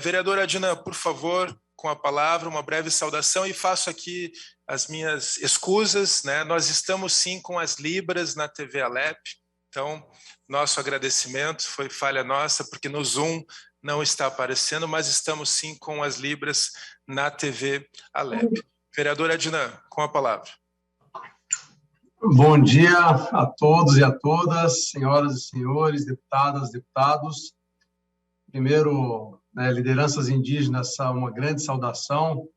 Vereadora Adina, por favor, com a palavra, uma breve saudação, e faço aqui as minhas escusas, né? Nós estamos sim com as Libras na TV Alep, então nosso agradecimento, foi falha nossa, porque no Zoom não está aparecendo, mas estamos sim com as Libras na TV Alep. Vereadora Adina, com a palavra. Bom dia a todos e a todas, senhoras e senhores, deputadas, deputados. Primeiro, lideranças indígenas, uma grande saudação,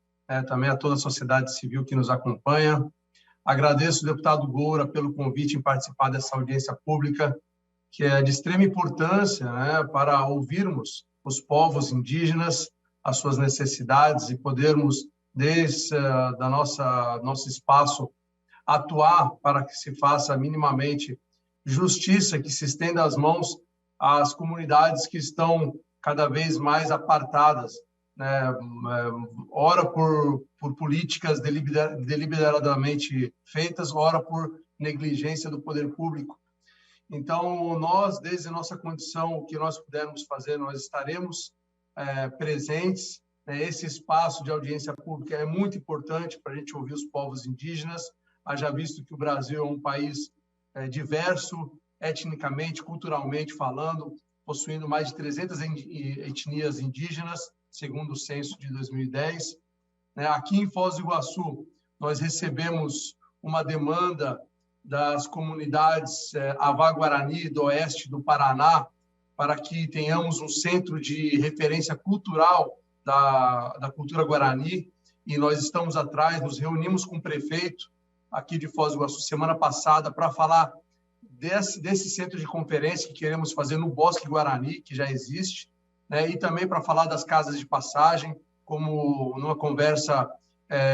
também a toda a sociedade civil que nos acompanha. Agradeço ao deputado Goura pelo convite em participar dessa audiência pública, que é de extrema importância, para ouvirmos os povos indígenas, as suas necessidades e podermos, desde nosso espaço, atuar para que se faça minimamente justiça, que se estenda as mãos às comunidades que estão cada vez mais apartadas, ora por políticas deliberadamente feitas, ora por negligência do poder público. Então, nós, desde a nossa condição, o que nós pudermos fazer, nós estaremos presentes. Esse espaço de audiência pública é muito importante para a gente ouvir os povos indígenas, haja visto que o Brasil é um país diverso, etnicamente, culturalmente falando, possuindo mais de 300 etnias indígenas, segundo o censo de 2010. Aqui em Foz do Iguaçu, nós recebemos uma demanda das comunidades Avá-Guarani do oeste do Paraná, para que tenhamos um centro de referência cultural da cultura Guarani, e nós estamos atrás, nos reunimos com o prefeito aqui de Foz do Iguaçu semana passada para falar desse centro de conferência que queremos fazer no Bosque Guarani, que já existe, e também para falar das casas de passagem, como numa conversa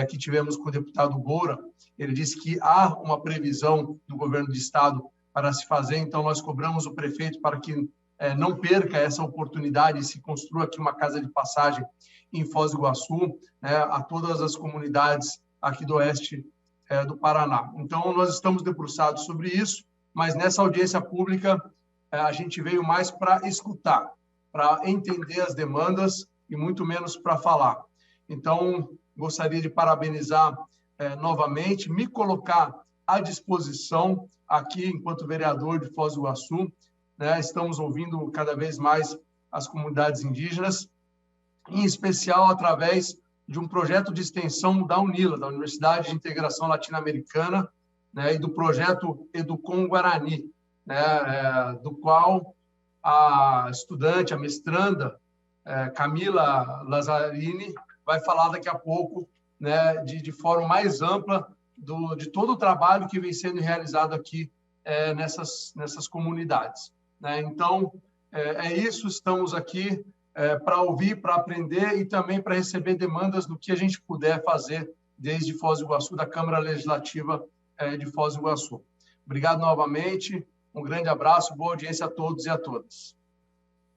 que tivemos com o deputado Goura, ele disse que há uma previsão do governo do estado para se fazer, então nós cobramos o prefeito para que não perca essa oportunidade e se construa aqui uma casa de passagem em Foz do Iguaçu, a todas as comunidades aqui do oeste do Paraná. Então, nós estamos debruçados sobre isso, mas nessa audiência pública a gente veio mais para escutar, para entender as demandas e muito menos para falar. Então, gostaria de parabenizar novamente, me colocar à disposição aqui enquanto vereador de Foz do Iguaçu. Estamos ouvindo cada vez mais as comunidades indígenas, em especial através de um projeto de extensão da UNILA, da Universidade de Integração Latino-Americana, e do projeto Educom Guarani, do qual a estudante, a mestranda, Camila Lazzarini, vai falar daqui a pouco, de forma mais ampla de todo o trabalho que vem sendo realizado aqui nessas comunidades. Então, é isso, estamos aqui para ouvir, para aprender e também para receber demandas do que a gente puder fazer desde Foz do Iguaçu, da Câmara Legislativa de Foz do Iguaçu. Obrigado novamente, um grande abraço, boa audiência a todos e a todas.